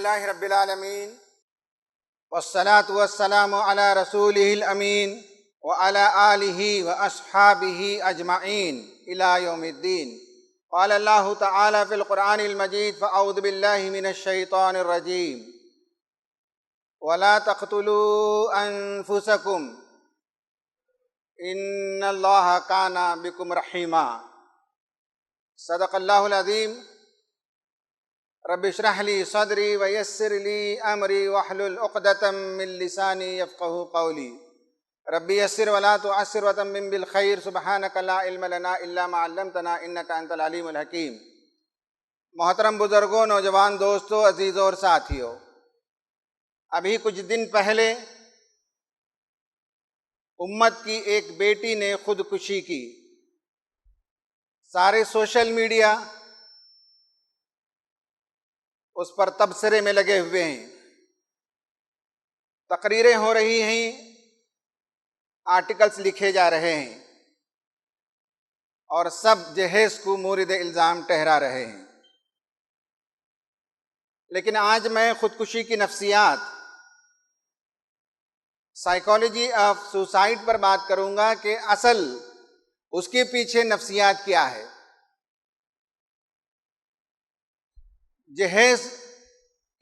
للہ رب العالمین والصلاة والسلام علی رسولہ الامین وعلی آلہ واصحابہ اجمعین الی یوم الدین۔ قال اللہ تعالی فی القرآن المجید فاعوذ باللہ من الشیطان الرجیم ولا تقتلوا انفسکم ان اللہ کان بکم رحیما۔ صدق اللہ العظیم۔ رب اشرح لی صدری ویسر لی امری واحلل عقدۃ من لسانی یفقہوا قولی۔ رب یسر ولا تعسر وتمم بالخیر سبحانک لا علم لنا الا ما علمتنا انک انت العلیم الحکیم۔ محترم بزرگوں، نوجوان دوستوں، عزیزوں اور ساتھیوں، ابھی کچھ دن پہلے امت کی ایک بیٹی نے خودکشی کی۔ سارے سوشل میڈیا اس پر تبصرے میں لگے ہوئے ہیں، تقریریں ہو رہی ہیں، آرٹیکلز لکھے جا رہے ہیں اور سب جہیز کو مورد الزام ٹھہرا رہے ہیں۔ لیکن آج میں خودکشی کی نفسیات، سائیکالوجی آف سوسائڈ پر بات کروں گا کہ اصل اس کے پیچھے نفسیات کیا ہے۔ جہیز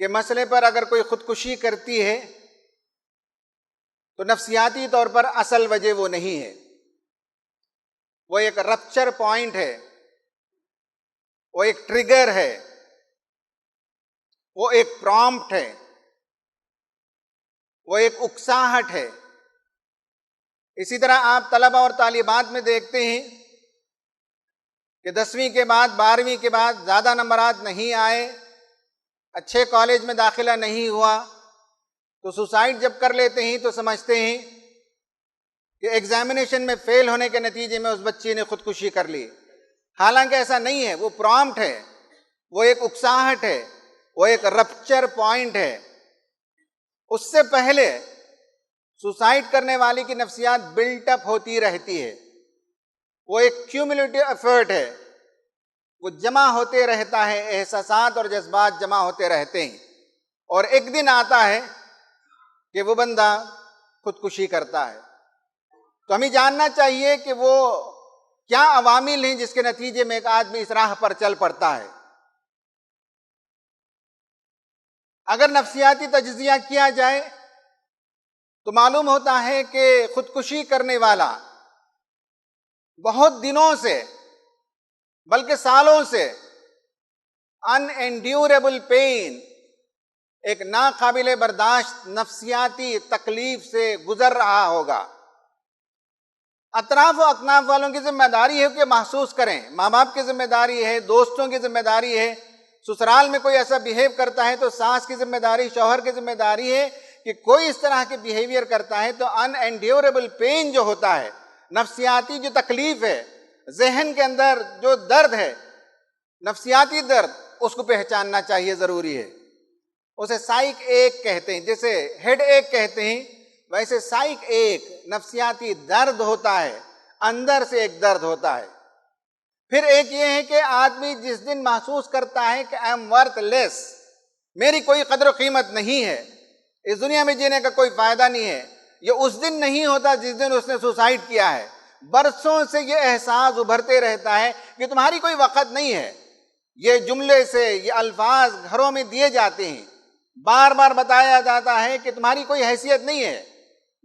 کے مسئلے پر اگر کوئی خودکشی کرتی ہے تو نفسیاتی طور پر اصل وجہ وہ نہیں ہے، وہ ایک رپچر پوائنٹ ہے، وہ ایک ٹریگر ہے، وہ ایک پرامپٹ ہے، وہ ایک اکساہٹ ہے۔ اسی طرح آپ طلبہ اور طالبات میں دیکھتے ہیں کہ 10ویں کے بعد 12ویں کے بعد زیادہ نمبرات نہیں آئے، اچھے کالج میں داخلہ نہیں ہوا تو سوسائڈ جب کر لیتے ہیں تو سمجھتے ہیں کہ ایگزامینیشن میں فیل ہونے کے نتیجے میں اس بچی نے خودکشی کر لی۔ حالانکہ ایسا نہیں ہے، وہ پرامپٹ ہے، وہ ایک اکساہٹ ہے، وہ ایک رپچر پوائنٹ ہے۔ اس سے پہلے سوسائڈ کرنے والی کی نفسیات بلٹ اپ ہوتی رہتی ہے، وہ ایک کیومولیٹو ایفرٹ ہے، وہ جمع ہوتے رہتا ہے، احساسات اور جذبات جمع ہوتے رہتے ہیں، اور ایک دن آتا ہے کہ وہ بندہ خودکشی کرتا ہے۔ تو ہمیں جاننا چاہیے کہ وہ کیا عوامل ہیں جس کے نتیجے میں ایک آدمی اس راہ پر چل پڑتا ہے۔ اگر نفسیاتی تجزیہ کیا جائے تو معلوم ہوتا ہے کہ خودکشی کرنے والا بہت دنوں سے بلکہ سالوں سے ان انڈیوریبل پین، ایک ناقابل برداشت نفسیاتی تکلیف سے گزر رہا ہوگا۔ اطراف و اکناف والوں کی ذمہ داری ہے کہ محسوس کریں، ماں باپ کی ذمہ داری ہے، دوستوں کی ذمہ داری ہے، سسرال میں کوئی ایسا بیہیو کرتا ہے تو ساس کی ذمہ داری، شوہر کی ذمہ داری ہے کہ کوئی اس طرح کے بیہیویئر کرتا ہے تو ان انڈیوریبل پین جو ہوتا ہے، نفسیاتی جو تکلیف ہے، ذہن کے اندر جو درد ہے، نفسیاتی درد، اس کو پہچاننا چاہیے، ضروری ہے۔ اسے سائیک ایک کہتے ہیں، جیسے ہیڈ ایک کہتے ہیں، ویسے سائیک ایک نفسیاتی درد ہوتا ہے، اندر سے ایک درد ہوتا ہے۔ پھر ایک یہ ہے کہ آدمی جس دن محسوس کرتا ہے کہ آئی ایم ورتھ لیس، میری کوئی قدر و قیمت نہیں ہے، اس دنیا میں جینے کا کوئی فائدہ نہیں ہے، یہ اس دن نہیں ہوتا جس دن اس نے سوسائڈ کیا ہے۔ برسوں سے یہ احساس ابھرتے رہتا ہے کہ تمہاری کوئی وقت نہیں ہے۔ یہ جملے سے، یہ الفاظ گھروں میں دیے جاتے ہیں، بار بار بتایا جاتا ہے کہ تمہاری کوئی حیثیت نہیں ہے۔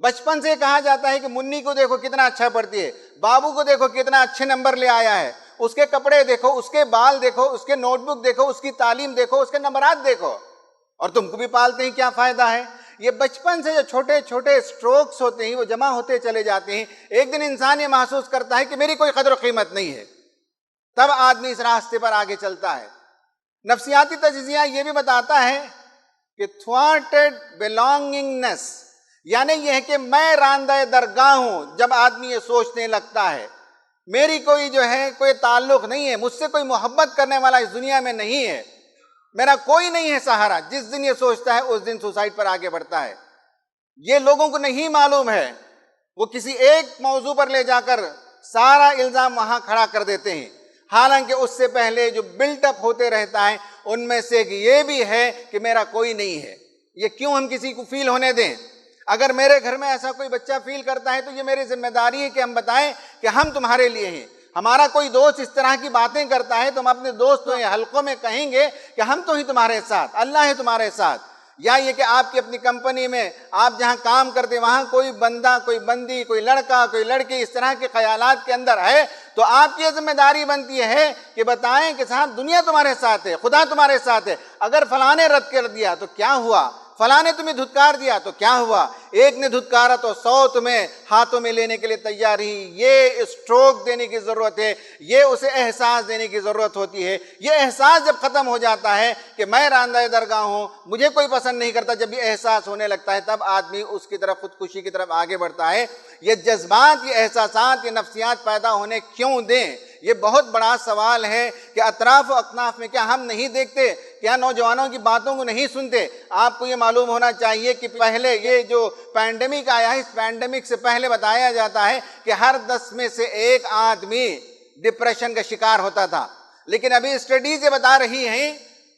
بچپن سے کہا جاتا ہے کہ منی کو دیکھو کتنا اچھا پڑھتی ہے، بابو کو دیکھو کتنا اچھے نمبر لے آیا ہے، اس کے کپڑے دیکھو، اس کے بال دیکھو، اس کے نوٹ بک دیکھو، اس کی تعلیم دیکھو، اس کے نمبرات دیکھو، اور تم کو بھی پالتے ہیں، کیا فائدہ ہے؟ یہ بچپن سے جو چھوٹے چھوٹے سٹروکس ہوتے ہیں وہ جمع ہوتے چلے جاتے ہیں۔ ایک دن انسان یہ محسوس کرتا ہے کہ میری کوئی قدر و قیمت نہیں ہے، تب آدمی اس راستے پر آگے چلتا ہے۔ نفسیاتی تجزیہ یہ بھی بتاتا ہے کہ تھوارٹڈ بلانگنگنس، یعنی یہ ہے کہ میں راندہ درگاہ ہوں۔ جب آدمی یہ سوچنے لگتا ہے میری کوئی جو ہے کوئی تعلق نہیں ہے، مجھ سے کوئی محبت کرنے والا اس دنیا میں نہیں ہے، میرا کوئی نہیں ہے سہارا، جس دن یہ سوچتا ہے اس دن سوسائڈ پر آگے بڑھتا ہے۔ یہ لوگوں کو نہیں معلوم ہے، وہ کسی ایک موضوع پر لے جا کر سارا الزام وہاں کھڑا کر دیتے ہیں، حالانکہ اس سے پہلے جو بلٹ اپ ہوتے رہتا ہے ان میں سے ایک یہ بھی ہے کہ میرا کوئی نہیں ہے۔ یہ کیوں ہم کسی کو فیل ہونے دیں؟ اگر میرے گھر میں ایسا کوئی بچہ فیل کرتا ہے تو یہ میری ذمہ داری ہے کہ ہم بتائیں کہ ہم تمہارے لیے ہیں۔ ہمارا کوئی دوست اس طرح کی باتیں کرتا ہے تو ہم اپنے دوستوں یا حلقوں میں کہیں گے کہ ہم تو ہی تمہارے ساتھ، اللہ ہے تمہارے ساتھ۔ یا یہ کہ آپ کی اپنی کمپنی میں آپ جہاں کام کرتے ہیں وہاں کوئی بندہ، کوئی بندی، کوئی لڑکا، کوئی لڑکی اس طرح کے خیالات کے اندر ہے تو آپ کی یہ ذمہ داری بنتی ہے کہ بتائیں کہ صاحب دنیا تمہارے ساتھ ہے، خدا تمہارے ساتھ ہے۔ اگر فلاں نے رد کر دیا تو کیا ہوا، فلاں نے تمہیں دھتکار دیا تو کیا ہوا، ایک نے دھتکارا تو 100 تمہیں ہاتھوں میں لینے کے لیے تیار ہی۔ یہ اسٹروک دینے کی ضرورت ہے، یہ اسے احساس دینے کی ضرورت ہوتی ہے۔ یہ احساس جب ختم ہو جاتا ہے کہ میں راندہ درگاہ ہوں، مجھے کوئی پسند نہیں کرتا، جب یہ احساس ہونے لگتا ہے تب آدمی اس کی طرف، خودکشی کی طرف آگے بڑھتا ہے۔ یہ جذبات، یہ احساسات، یہ نفسیات پیدا ہونے کیوں دیں؟ یہ بہت بڑا سوال ہے کہ اطراف و اکناف میں کیا ہم نہیں دیکھتے، کیا نوجوانوں کی باتوں کو نہیں سنتے؟ آپ کو یہ معلوم ہونا چاہیے کہ پہلے یہ جو پینڈیمک آیا ہے، اس پینڈیمک سے پہلے بتایا جاتا ہے کہ ہر 10 میں سے ایک آدمی ڈپریشن کا شکار ہوتا تھا، لیکن ابھی اسٹڈیز یہ بتا رہی ہیں،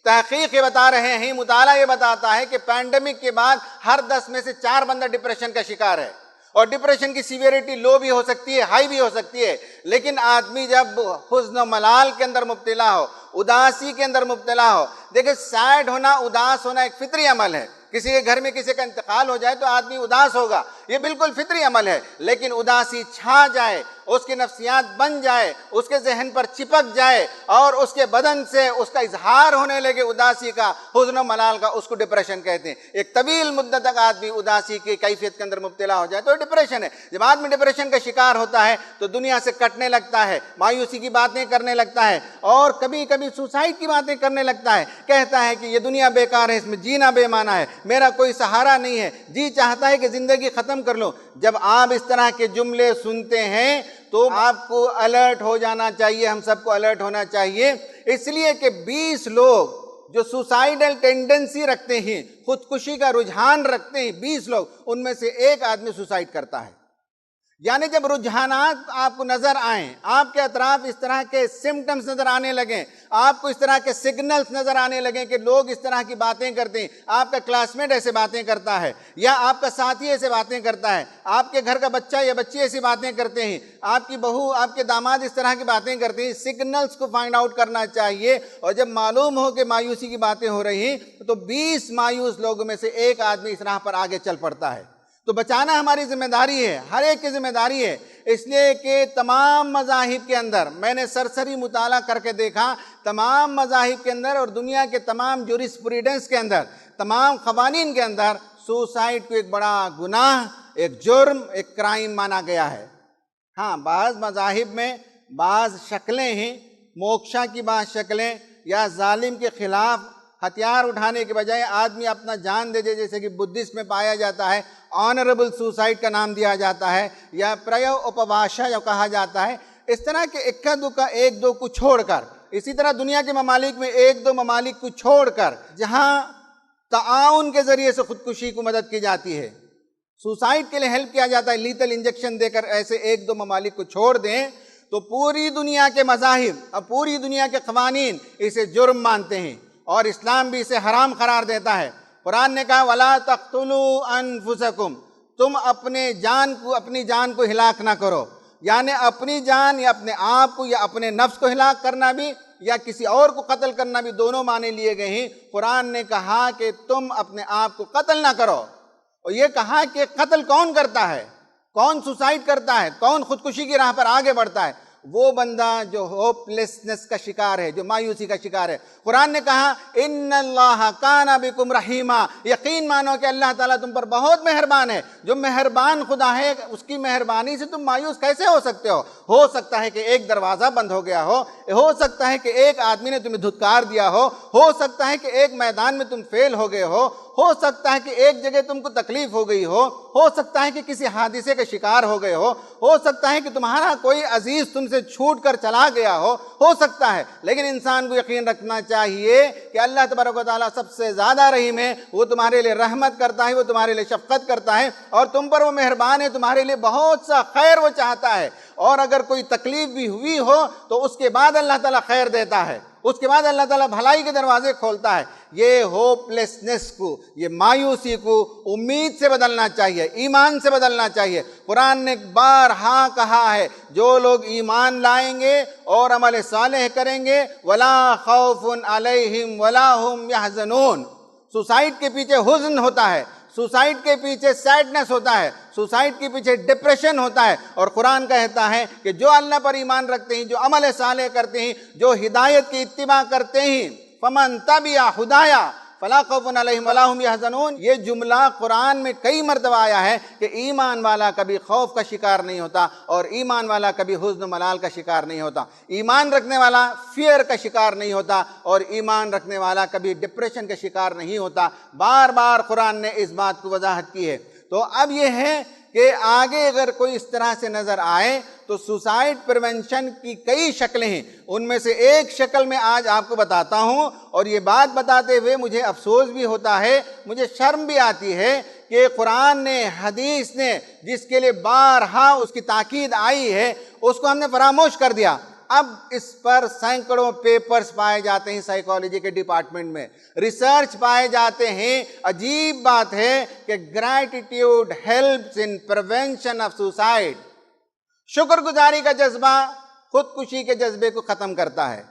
تحقیق یہ بتا رہے ہیں، مطالعہ یہ بتاتا ہے کہ پینڈیمک کے بعد ہر 10 میں سے 4 بندہ ڈپریشن کا شکار ہے۔ اور ڈپریشن کی سیویریٹی لو بھی ہو سکتی ہے، ہائی بھی ہو سکتی ہے، لیکن آدمی جب حزن و ملال کے اندر مبتلا ہو، اداسی کے اندر مبتلا ہو، دیکھیں سیڈ ہونا، اداس ہونا ایک فطری عمل ہے۔ کسی کے گھر میں کسی کا انتقال ہو جائے تو آدمی اداس ہوگا، یہ بالکل فطری عمل ہے، لیکن اداسی چھا جائے، اس کی نفسیات بن جائے، اس کے ذہن پر چپک جائے اور اس کے بدن سے اس کا اظہار ہونے لگے اداسی کا، حزن و ملال کا، اس کو ڈپریشن کہتے ہیں۔ ایک طویل مدت تک آدمی اداسی کی کیفیت کے اندر مبتلا ہو جائے تو ڈپریشن ہے۔ جب آدمی ڈپریشن کا شکار ہوتا ہے تو دنیا سے کٹنے لگتا ہے، مایوسی کی باتیں کرنے لگتا ہے اور کبھی کبھی سوسائڈ کی باتیں کرنے لگتا ہے، کہتا ہے کہ یہ دنیا بیکار ہے، اس میں جینا بے معنی ہے، میرا کوئی سہارا نہیں ہے، جی چاہتا ہے کہ زندگی ختم کر لو۔ جب آپ اس طرح کے جملے سنتے ہیں تو آپ کو الرٹ ہو جانا چاہیے، ہم سب کو الرٹ ہونا چاہیے، اس لیے کہ 20 لوگ جو سوسائیڈل ٹینڈنسی رکھتے ہیں، خودکشی کا رجحان رکھتے ہیں، 20 لوگ، ان میں سے ایک آدمی سوسائڈ کرتا ہے۔ یعنی جب رجحانات آپ کو نظر آئیں، آپ کے اطراف اس طرح کے سمٹمز نظر آنے لگیں، آپ کو اس طرح کے سگنلز نظر آنے لگیں کہ لوگ اس طرح کی باتیں کرتے ہیں، آپ کا کلاس میٹ ایسے باتیں کرتا ہے یا آپ کا ساتھی ایسے باتیں کرتا ہے، آپ کے گھر کا بچہ یا بچی ایسی باتیں کرتے ہیں، آپ کی بہو، آپ کے داماد اس طرح کی باتیں کرتے ہیں، سگنلز کو فائنڈ آؤٹ کرنا چاہیے۔ اور جب معلوم ہو کہ مایوسی کی باتیں ہو رہی ہیں تو 20 مایوس لوگوں میں سے ایک آدمی اس راہ پر آگے چل پڑتا ہے۔ تو بچانا ہماری ذمہ داری ہے، ہر ایک کی ذمہ داری ہے، اس لیے کہ تمام مذاہب کے اندر، میں نے سرسری مطالعہ کر کے دیکھا، تمام مذاہب کے اندر اور دنیا کے تمام جوریسپروڈنس کے اندر، تمام قوانین کے اندر سوسائڈ کو ایک بڑا گناہ، ایک جرم، ایک کرائم مانا گیا ہے۔ ہاں، بعض مذاہب میں بعض شکلیں ہیں، موکشا کی بعض شکلیں یا ظالم کے خلاف ہتھیار اٹھانے کے بجائے آدمی اپنا جان دے دے، جیسے کہ بدھسٹ میں پایا جاتا ہے، آنریبل سوسائڈ کا نام دیا جاتا ہے، یا پریو اپواشا جو کہا جاتا ہے، اس طرح کے اکا دکا ایک دو کو چھوڑ کر، اسی طرح دنیا کے ممالک میں ایک دو ممالک کو چھوڑ کر جہاں تعاون کے ذریعے سے خودکشی کو مدد کی جاتی ہے، سوسائڈ کے لیے ہیلپ کیا جاتا ہے، لیتل انجیکشن دے کر، ایسے ایک دو ممالک کو چھوڑ دیں تو پوری دنیا کے مذاہب اور پوری دنیا کے قوانین اسے جرم مانتے ہیں اور اسلام بھی اسے حرام قرار دیتا ہے۔ قرآن نے کہا وَلَا تَقْتُلُوا أَنفُسَكُمْ، تم اپنی جان کو ہلاک نہ کرو، یعنی اپنی جان یا اپنے آپ کو یا اپنے نفس کو ہلاک کرنا بھی یا کسی اور کو قتل کرنا بھی، دونوں معنی لیے گئے ہیں۔ قرآن نے کہا کہ تم اپنے آپ کو قتل نہ کرو، اور یہ کہا کہ قتل کون کرتا ہے، کون سوسائڈ کرتا ہے، کون خودکشی کی راہ پر آگے بڑھتا ہے؟ وہ بندہ جو ہوپ لیسنس کا شکار ہے، جو مایوسی کا شکار ہے۔ قرآن نے کہا ان اللہ کان بکم رحیما، یقین مانو کہ اللہ تعالیٰ تم پر بہت مہربان ہے۔ جو مہربان خدا ہے، اس کی مہربانی سے تم مایوس کیسے ہو سکتے ہو سکتا ہے کہ ایک دروازہ بند ہو گیا ہو سکتا ہے کہ ایک آدمی نے تمہیں دھتکار دیا ہو سکتا ہے کہ ایک میدان میں تم فیل ہو گئے ہو سکتا ہے کہ ایک جگہ تم کو تکلیف ہو گئی ہو سکتا ہے کہ کسی حادثے کا شکار ہو گئے ہو سکتا ہے کہ تمہارا کوئی عزیز تم سے چھوٹ کر چلا گیا ہو سکتا ہے، لیکن انسان کو یقین رکھنا چاہیے کہ اللہ تبارک و تعالیٰ سب سے زیادہ رحیم ہے، وہ تمہارے لیے رحمت کرتا ہے، وہ تمہارے لیے شفقت کرتا ہے اور تم پر وہ مہربان ہے، تمہارے لیے بہت سا خیر وہ چاہتا ہے، اور اگر کوئی تکلیف بھی ہوئی ہو تو اس کے بعد اللہ تعالیٰ خیر دیتا ہے، اس کے بعد اللہ تعالیٰ بھلائی کے دروازے کھولتا ہے۔ یہ ہوپلیسنس کو، یہ مایوسی کو امید سے بدلنا چاہیے، ایمان سے بدلنا چاہیے۔ قرآن نے بارہا کہا ہے جو لوگ ایمان لائیں گے اور عمل صالح کریں گے وَلَا خَوْفٌ عَلَيْهِمْ وَلَا هُمْ يَحْزَنُونَ۔ سوسائڈ کے پیچھے حزن ہوتا ہے، سوسائڈ کے پیچھے سیڈنس ہوتا ہے، سوسائڈ کے پیچھے ڈپریشن ہوتا ہے، اور قرآن کہتا ہے کہ جو اللہ پر ایمان رکھتے ہیں، جو عمل صالح کرتے ہیں، جو ہدایت کی اتباع کرتے ہیں، فَمَن تَبِعَ ہُدَایَ فَلَا خَوْفٌ عَلَيْهِمْ وَلَا هُمْ يَحْزَنُونَ۔ یہ جملہ قرآن میں کئی مرتبہ آیا ہے کہ ایمان والا کبھی خوف کا شکار نہیں ہوتا اور ایمان والا کبھی حزن و ملال کا شکار نہیں ہوتا، ایمان رکھنے والا فیئر کا شکار نہیں ہوتا اور ایمان رکھنے والا کبھی ڈپریشن کا شکار نہیں ہوتا۔ بار بار قرآن نے اس بات کو وضاحت کی ہے۔ تو اب یہ ہے کہ آگے اگر کوئی اس طرح سے نظر آئے تو سوسائڈ پریونشن کی کئی شکلیں ہیں، ان میں سے ایک شکل میں آج آپ کو بتاتا ہوں، اور یہ بات بتاتے ہوئے مجھے افسوس بھی ہوتا ہے، مجھے شرم بھی آتی ہے کہ قرآن نے، حدیث نے جس کے لیے بارہا اس کی تاکید آئی ہے اس کو ہم نے فراموش کر دیا۔ اب اس پر سینکڑوں پیپرز پائے جاتے ہیں سائیکالوجی کے ڈپارٹمنٹ میں، ریسرچ پائے جاتے ہیں۔ عجیب بات ہے کہ gratitude helps in prevention of suicide, شکر گزاری کا جذبہ خودکشی کے جذبے کو ختم کرتا ہے۔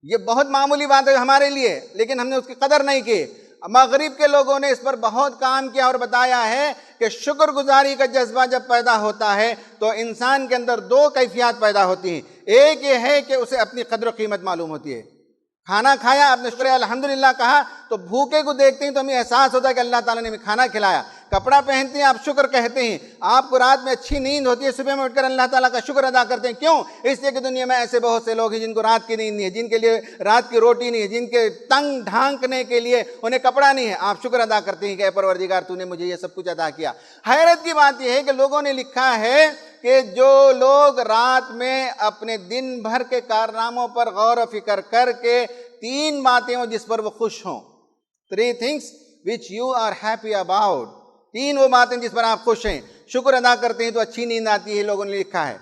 یہ بہت معمولی بات ہے ہمارے لیے، لیکن ہم نے اس کی قدر نہیں کی۔ مغرب کے لوگوں نے اس پر بہت کام کیا اور بتایا ہے کہ شکر گزاری کا جذبہ جب پیدا ہوتا ہے تو انسان کے اندر دو کیفیات پیدا ہوتی ہیں۔ ایک یہ ہے کہ اسے اپنی قدر و قیمت معلوم ہوتی ہے، کھانا کھایا آپ نے شکر الحمدللہ کہا تو بھوکے کو دیکھتے ہیں تو ہمیں احساس ہوتا ہے کہ اللہ تعالیٰ نے ہمیں کھانا کھلایا، کپڑا پہنتے ہیں آپ شکر کہتے ہیں، آپ کو رات میں اچھی نیند ہوتی ہے صبح میں اٹھ کر اللہ تعالیٰ کا شکر ادا کرتے ہیں۔ کیوں؟ اس لیے کہ دنیا میں ایسے بہت سے لوگ ہیں جن کو رات کی نیند نہیں ہے، جن کے لیے رات کی روٹی نہیں ہے، جن کے تنگ ڈھانکنے کے لیے انہیں کپڑا نہیں ہے، آپ شکر ادا کرتے ہیں کہ اے پروردگار تو نے مجھے یہ سب کچھ عطا کیا۔ حیرت کی بات یہ ہے کہ لوگوں نے لکھا ہے کہ جو لوگ رات میں اپنے دن بھر کے کارناموں پر غور و فکر کر کے تین باتیں ہوں جس پر وہ خوش ہوں، 3 things which you are happy about، تین وہ باتیں جس پر آپ خوش ہیں، شکر ادا کرتے ہیں تو اچھی نیند آتی ہے، لوگوں نے لکھا ہے۔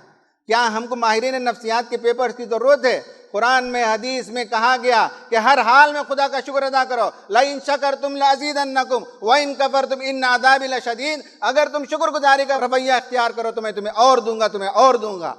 کیا ہم کو ماہرین نفسیات کے پیپرز کی ضرورت ہے؟ قرآن میں، حدیث میں کہا گیا کہ ہر حال میں خدا کا شکر ادا کرو، لَإِن شَكَرْتُمْ لَأَزِيدَنَّكُمْ وَإِن كَفَرْتُمْ إِنَّ عَذَابِي لَشَدِيدٌ۔ اگر تم شکر گزاری کا رویہ اختیار کرو تو میں تمہیں اور دوں گا، تمہیں اور دوں گا۔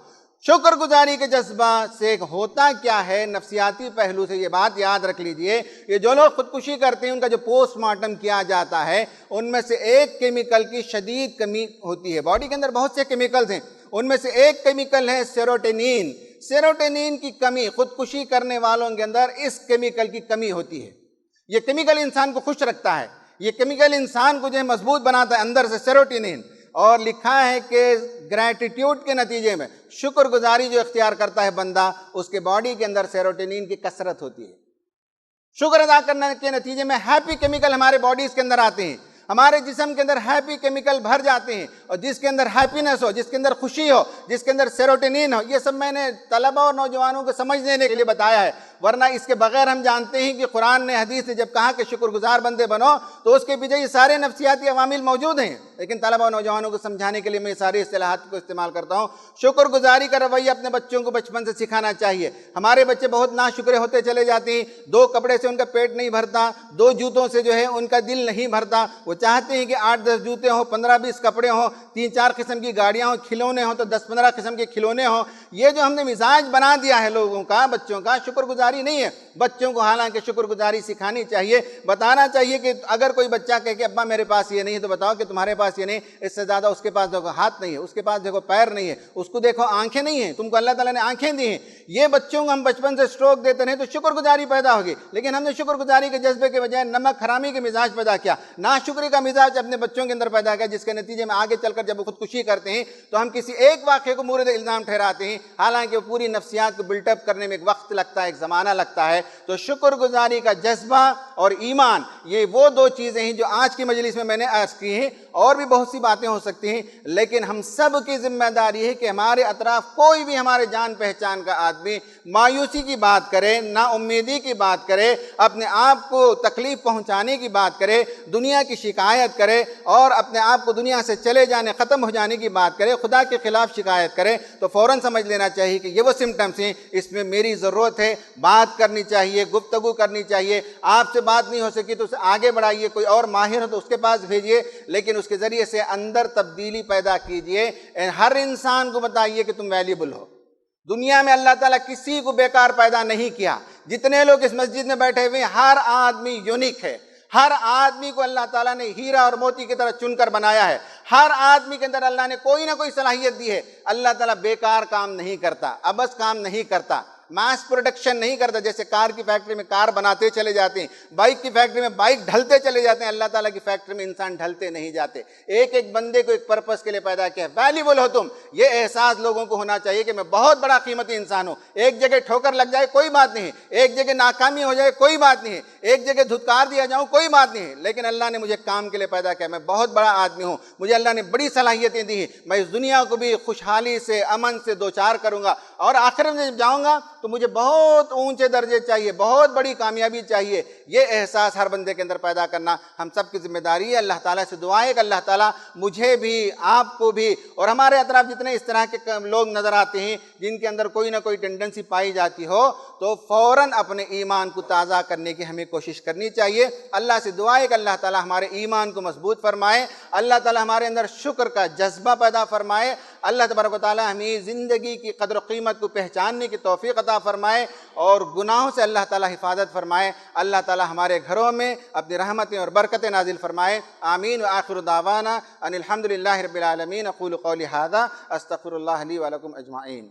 شکر گزاری کے جذبہ سے ہوتا کیا ہے؟ نفسیاتی پہلو سے یہ بات یاد رکھ لیجئے، یہ جو لوگ خودکشی کرتے ہیں ان کا جو پوسٹ مارٹم کیا جاتا ہے ان میں سے ایک کیمیکل کی شدید کمی ہوتی ہے۔ باڈی کے اندر بہت سے کیمیکلز ہیں، ان میں سے ایک کیمیکل ہے سیروٹونین۔ سیروٹونین کی کمی، خودکشی کرنے والوں کے اندر اس کیمیکل کی کمی ہوتی ہے۔ یہ کیمیکل انسان کو خوش رکھتا ہے، یہ کیمیکل انسان کو جو ہے مضبوط بناتا ہے اندر سے، سیروٹونین۔ اور لکھا ہے کہ گریٹیٹیوڈ کے نتیجے میں، شکر گزاری جو اختیار کرتا ہے بندہ، اس کے باڈی کے اندر سیروٹونین کی کثرت ہوتی ہے۔ شکر ادا کرنے کے نتیجے میں ہیپی کیمیکل ہمارے باڈیز کے اندر آتے ہیں، ہمارے جسم کے اندر ہیپی کیمیکل بھر جاتے ہیں، اور جس کے اندر ہیپینس ہو، جس کے اندر خوشی ہو، جس کے اندر سیروٹونین ہو، یہ سب میں نے طلبہ اور نوجوانوں کو سمجھ دینے کے لیے بتایا ہے، ورنہ اس کے بغیر ہم جانتے ہیں کہ قرآن نے، حدیث نے جب کہا کہ شکر گزار بندے بنو تو اس کے پیچھے یہ سارے نفسیاتی عوامل موجود ہیں، لیکن طلبہ اور نوجوانوں کو سمجھانے کے لیے میں ساری اصطلاحات کو استعمال کرتا ہوں۔ شکر گزاری کا رویہ اپنے بچوں کو بچپن سے سکھانا چاہیے۔ ہمارے بچے بہت ناشکرے ہوتے چلے جاتے ہیں، 2 کپڑے سے ان کا پیٹ نہیں بھرتا، 2 جوتوں سے جو ہے ان کا دل نہیں بھرتا، وہ چاہتے ہیں کہ 8-10 جوتے ہوں، 15-20 کپڑے ہوں، 3-4 قسم کی گاڑیاں ہوں، کھلونے ہوں تو 10-15 قسم کے کھلونے ہوں۔ یہ جو ہم نے مزاج بنا دیا ہے لوگوں کا، بچوں کا، شکر گزاری نہیں ہے۔ بچوں کو حالانکہ شکر گزاری سکھانی چاہیے، بتانا چاہیے کہ اگر کوئی بچہ کہے کہ ابا میرے پاس یہ نہیں ہے تو بتاؤ کہ تمہارے پاس یہ نہیں، اس سے زیادہ اس کے پاس دیکھو ہاتھ نہیں ہے، اس کے پاس دیکھو پیر نہیں ہے، اس کو دیکھو آنکھیں نہیں ہیں، تم کو اللہ تعالیٰ نے آنکھیں دی ہیں۔ یہ بچوں کو ہم بچپن سے سٹروک دیتے رہے تو شکر گزاری پیدا ہوگی، لیکن ہم نے شکر گزاری کے جذبے کے بجائے نمک حرامی کے مزاج پیدا کیا، ناشکری کا مزاج اپنے بچوں کے اندر پیدا کیا، جس کے نتیجے میں آگے چل کر جب وہ خودکشی کرتے ہیں تو ہم کسی ایک واقعے کو مورد الزام ٹھہراتے ہیں، حالانکہ وہ پوری نفسیات کو بلٹ اپ کرنے میں ایک وقت لگتا ہے، ایک زمانہ لگتا ہے۔ تو شکر گزاری کا جذبہ اور ایمان، یہ وہ 2 چیزیں ہیں جو آج کی مجلس میں نے عرض کی ہیں، اور بھی بہت سی باتیں ہو سکتی ہیں، لیکن ہم سب کی ذمہ داری ہے کہ ہمارے اطراف کوئی بھی ہمارے جان پہچان کا آدمی مایوسی کی بات کرے، نا امیدی کی بات کرے، اپنے آپ کو تکلیف پہنچانے کی بات کرے، دنیا کی شکایت کرے اور اپنے آپ کو دنیا سے چلے جانے، ختم ہو جانے کی بات کرے، خدا کے خلاف شکایت کرے، تو فوراً سمجھ لینا چاہیے کہ یہ وہ سمٹمس ہیں، اس میں میری ضرورت ہے، بات کرنی چاہیے، گفتگو کرنی چاہیے۔ آپ سے بات نہیں ہو سکی تو اسے آگے بڑھائیے، کوئی اور ماہر ہو تو اس کے پاس بھیجیے، لیکن اس کے ذریعے سے اندر تبدیلی پیدا کیجیے۔ ہر انسان کو بتائیے کہ تم ویلیبل ہو۔ دنیا میں اللہ تعالیٰ کسی کو بیکار پیدا نہیں کیا۔ جتنے لوگ اس مسجد میں بیٹھے ہوئے ہیں، ہر آدمی یونیک ہے۔ ہر آدمی کو اللہ تعالیٰ نے ہیرا اور موتی کی طرح چن کر بنایا ہے۔ ہر آدمی کے اندر اللہ نے کوئی نہ کوئی صلاحیت دی ہے۔ اللہ تعالیٰ بیکار کام نہیں کرتا، عبث کام نہیں کرتا، ماس پروڈکشن نہیں کرتا۔ جیسے کار کی فیکٹری میں کار بناتے چلے جاتے ہیں، بائک کی فیکٹری میں بائک ڈھلتے چلے جاتے ہیں، اللہ تعالیٰ کی فیکٹری میں انسان ڈھلتے نہیں جاتے۔ ایک ایک بندے کو ایک پرپس کے لیے پیدا کیا ہے۔ ویلیبل ہو تم، یہ احساس لوگوں کو ہونا چاہیے کہ میں بہت بڑا قیمتی انسان ہوں۔ ایک جگہ ٹھوکر لگ جائے کوئی بات نہیں ہے، ایک جگہ ناکامی ہو جائے کوئی بات نہیں ہے، ایک جگہ دھتکار دیا جاؤں کوئی بات نہیں ہے، لیکن اللہ نے مجھے کام کے لیے پیدا کیا، میں بہت بڑا آدمی ہوں، مجھے اللہ نے بڑی صلاحیتیں دی ہیں، میں اس دنیا کو بھی خوشحالی سے، امن سے دوچار کروں گا، اور آخرت میں جب جاؤں گا تو مجھے بہت اونچے درجے چاہیے، بہت بڑی کامیابی چاہیے۔ یہ احساس ہر بندے کے اندر پیدا کرنا ہم سب کی ذمہ داری ہے۔ اللہ تعالیٰ سے دعا ہے کہ اللہ تعالیٰ مجھے بھی، آپ کو بھی، اور ہمارے اطراف جتنے اس طرح کے لوگ نظر آتے ہیں جن کے اندر کوئی نہ کوئی ٹینڈنسی پائی جاتی ہو، تو فوراً اپنے ایمان کو تازہ کرنے کی ہمیں کوشش کرنی چاہیے۔ اللہ سے دعا ہے کہ اللہ تعالیٰ ہمارے ایمان کو مضبوط فرمائے، اللہ تعالیٰ ہمارے اندر شکر کا جذبہ پیدا فرمائے، اللہ تبارک و تعالیٰ ہمیں زندگی کی قدر و قیمت کو پہچاننے کی توفیق عطا فرمائے، اور گناہوں سے اللہ تعالیٰ حفاظت فرمائے۔ اللہ تعالیٰ ہمارے گھروں میں اپنی رحمتیں اور برکتیں نازل فرمائے۔ آمین۔ وآخر دعوانا ان الحمد للہ رب العالمین۔ اقول قولی ھذا استغفر اللہ لی ولکم اجمعین۔